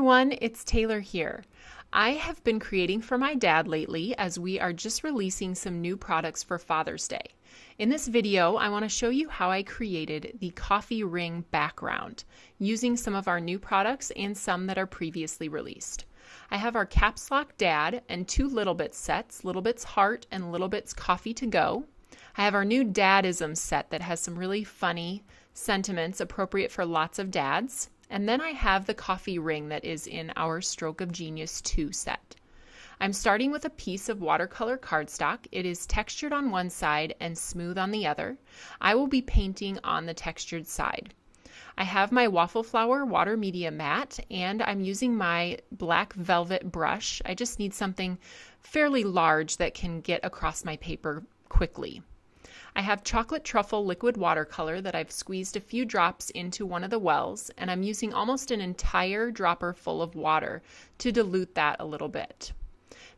everyone, it's Taylor here. I have been creating for my dad lately as we are just releasing some new products for Father's Day. In this video, I want to show you how I created the coffee ring background using some of our new products and some that are previously released. I have our Caps Lock Dad and two Little Bits sets, Little Bits Heart and Little Bits Coffee to Go. I have our new Dadism set that has some really funny sentiments appropriate for lots of dads. And then I have the coffee ring that is in our Stroke of Genius 2 set. I'm starting with a piece of watercolor cardstock. It is textured on one side and smooth on the other. I will be painting on the textured side. I have my Waffle Flower water media mat and I'm using my black velvet brush. I just need something fairly large that can get across my paper quickly. I have chocolate truffle liquid watercolor that I've squeezed a few drops into one of the wells, and I'm using almost an entire dropper full of water to dilute that a little bit.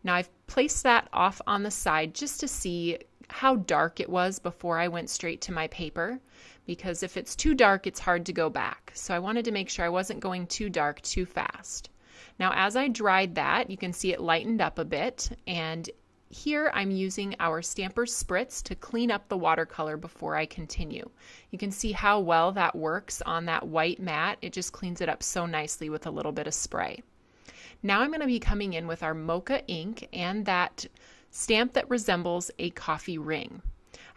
Now I've placed that off on the side just to see how dark it was before I went straight to my paper, because if it's too dark, it's hard to go back. So I wanted to make sure I wasn't going too dark too fast. Now as I dried that, you can see it lightened up a bit, and here I'm using our Stamper Spritz to clean up the watercolor before I continue. You can see how well that works on that white mat. It just cleans it up so nicely with a little bit of spray. Now I'm going to be coming in with our Mocha ink and that stamp that resembles a coffee ring.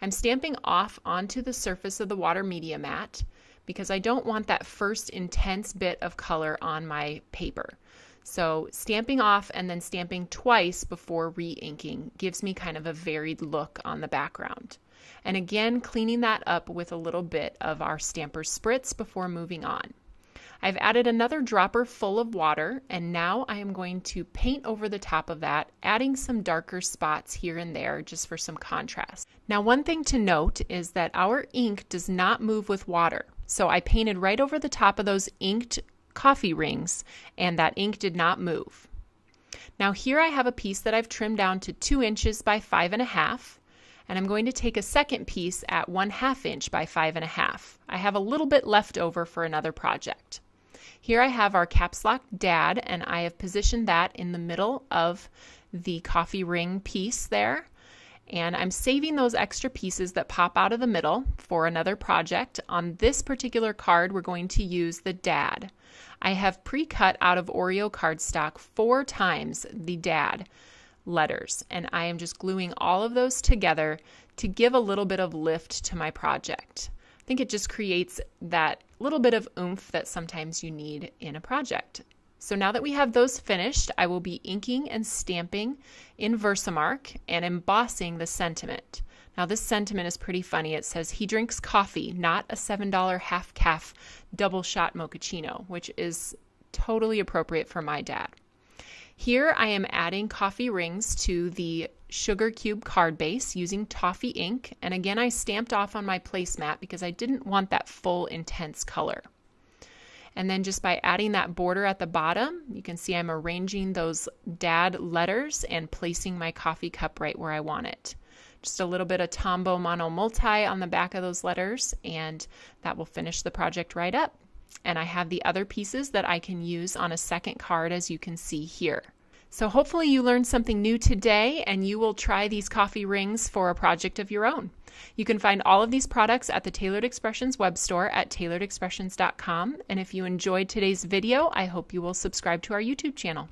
I'm stamping off onto the surface of the water media mat because I don't want that first intense bit of color on my paper. So stamping off and then stamping twice before re-inking gives me kind of a varied look on the background. And again, cleaning that up with a little bit of our Stamper Spritz before moving on. I've added another dropper full of water, and now I am going to paint over the top of that, adding some darker spots here and there just for some contrast. Now, one thing to note is that our ink does not move with water. So I painted right over the top of those inked coffee rings, and that ink did not move. Now here I have a piece that I've trimmed down to 2 inches by 5.5, and I'm going to take a second piece at 1/2 inch by 5.5. I have a little bit left over for another project. Here I have our Caps Lock Dad, and I have positioned that in the middle of the coffee ring piece there. And I'm saving those extra pieces that pop out of the middle for another project. On this particular card, we're going to use the Dad. I have pre-cut out of Oreo cardstock 4 times the Dad letters, and I am just gluing all of those together to give a little bit of lift to my project. I think it just creates that little bit of oomph that sometimes you need in a project. So now that we have those finished, I will be inking and stamping in Versamark and embossing the sentiment. Now this sentiment is pretty funny. It says, "He drinks coffee, not a $7 half-calf double shot mochaccino," which is totally appropriate for my dad. Here I am adding coffee rings to the sugar cube card base using toffee ink. And again, I stamped off on my placemat because I didn't want that full intense color. And then just by adding that border at the bottom, you can see I'm arranging those Dad letters and placing my coffee cup right where I want it. Just a little bit of Tombow Mono Multi on the back of those letters, and that will finish the project right up. And I have the other pieces that I can use on a second card, as you can see here. So hopefully you learned something new today and you will try these coffee rings for a project of your own. You can find all of these products at the Tailored Expressions web store at tailoredexpressions.com. And if you enjoyed today's video, I hope you will subscribe to our YouTube channel.